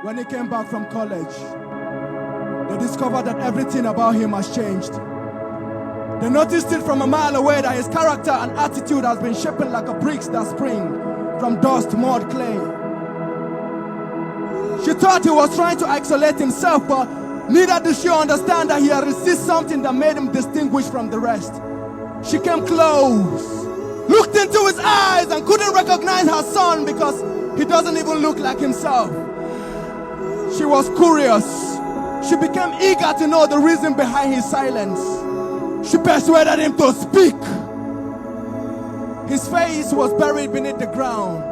When he came back from college, they discovered that everything about him has changed. They noticed it from a mile away that his character and attitude has been shaping like a bricks that spring from dust, mud, clay. She thought he was trying to isolate himself, but neither did she understand that he had received something that made him distinguished from the rest. She came close, looked into his eyes, and couldn't recognize her son because he doesn't even look like himself. She was curious. She became eager to know the reason behind his silence. She persuaded him to speak. His face was buried beneath the ground.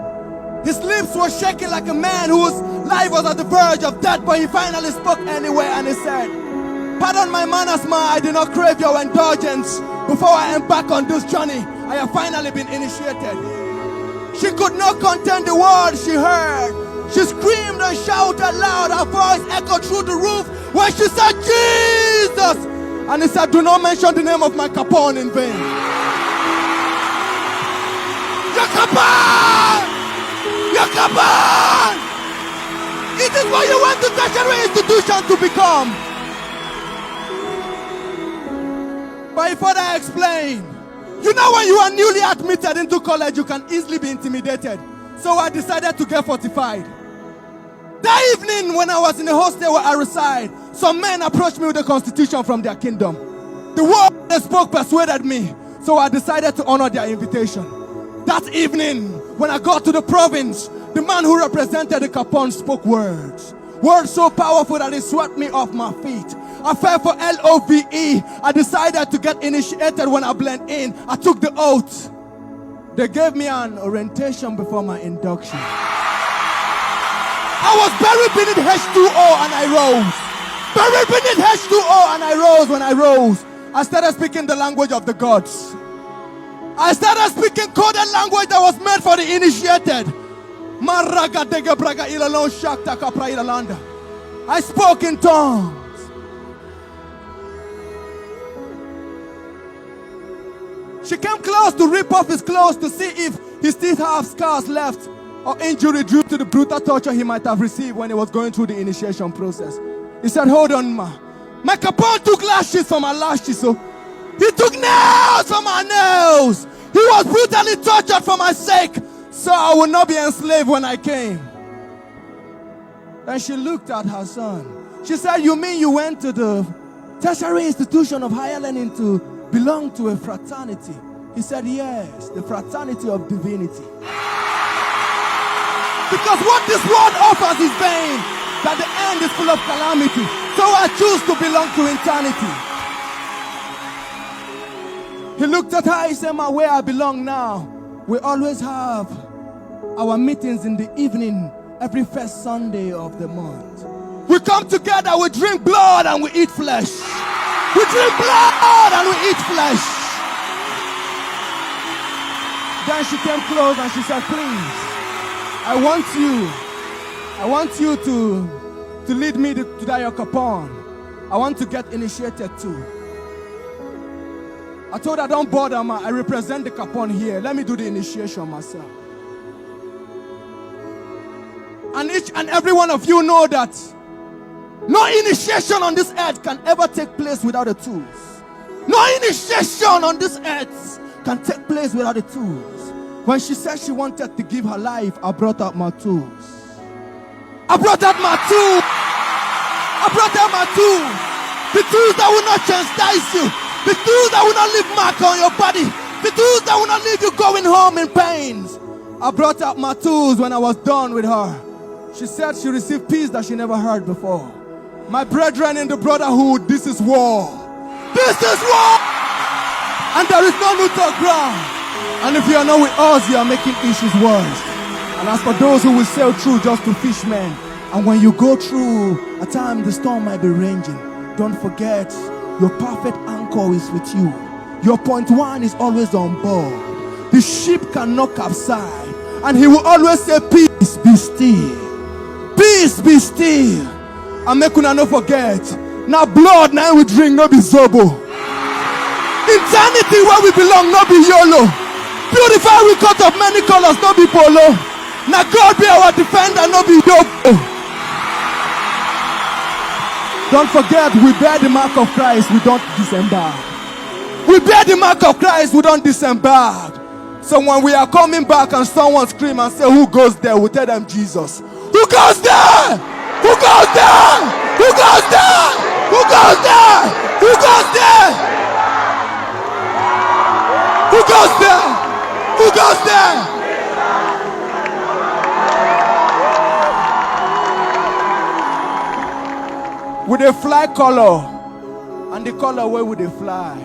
His lips were shaking like a man whose life was at the verge of death, but he finally spoke anyway, and he said, "Pardon my manners, ma, I did not crave your indulgence. Before I embark on this journey, I have finally been initiated." She could not contain the words she heard. She screamed and shouted loud. Her voice echoed through the roof when she said, "Jesus!" And he said, "Do not mention the name of my Capone in vain." Your Capone! Your Capone! It is what you went to tertiary institution to become. But he further explained, you know, when you are newly admitted into college, you can easily be intimidated. So I decided to get fortified. That evening, when I was in the hostel where I reside, some men approached me with a constitution from their kingdom. The word they spoke persuaded me, so I decided to honor their invitation. That evening, when I got to the province, the man who represented the Capone spoke words. Words so powerful that it swept me off my feet. I fell for LOVE. I decided to get initiated when I blend in. I took the oath. They gave me an orientation before my induction. I was buried beneath H2O and I rose. Buried beneath H2O and I rose. When I rose, I started speaking the language of the gods. I started speaking coded language that was meant for the initiated. I spoke in tongues. She came close to rip off his clothes to see if he still have scars left or injury due to the brutal torture he might have received when he was going through the initiation process. He said, "Hold on, ma. My Capone took lashes from my lashes, so he took nails from my nails. He was brutally tortured for my sake, so I would not be enslaved when I came." Then she looked at her son. She said, "You mean you went to the tertiary institution of higher learning to belong to a fraternity?" He said, "Yes, the fraternity of divinity. Because what this world offers is vain, that the end is full of calamity. So I choose to belong to eternity." He looked at her, he said, "Ma, where I belong now, we always have our meetings in the evening every first Sunday of the month. We come together, we drink blood and we eat flesh. We drink blood and we eat flesh." Then she came close and she said, "Please, I want you to lead me to that Capone. I want to get initiated too." I told her, "Don't bother, ma. I represent the Capone here. Let me do the initiation myself." And each and every one of you know that no initiation on this earth can ever take place without the tools. No initiation on this earth can take place without the tools. When she said she wanted to give her life, I brought out my tools. I brought out my tools. I brought out my tools. The tools that will not chastise you. The tools that will not leave mark on your body. The tools that will not leave you going home in pains. I brought out my tools when I was done with her. She said she received peace that she never heard before. My brethren in the brotherhood, this is war. This is war! And there is no neutral ground. And if you are not with us, you are making issues worse. And as for those who will sail through just to fish men, and when you go through a time the storm might be raging, don't forget your perfect anchor is with you. Your point one is always on board. The ship cannot capsize, and he will always say, "Peace, be still. Peace, be still." And make una no forget, now blood now we drink, no be zobo. Eternity where we belong, no be YOLO. Beautiful we cut of many colors, no be polo. Now God be our defender, no be yobo. Don't forget, we bear the mark of Christ, we don't disembark. We bear the mark of Christ, we don't disembark. So when we are coming back and someone scream and say, who goes there? We tell them Jesus. Who goes there? Who goes there? Who goes there? Who goes there? Who goes there? Who goes there? Who goes there? With a fly color, and the color where would they fly?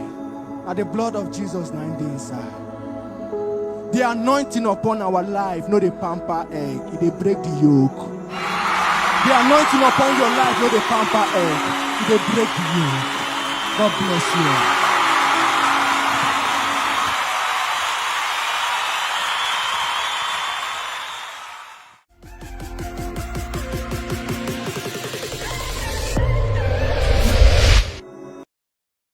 At the blood of Jesus 9 days inside. The anointing upon our life, no the pamper egg, it break the yoke. The anointing upon your life, no the pamper egg, it break the yoke. God bless you.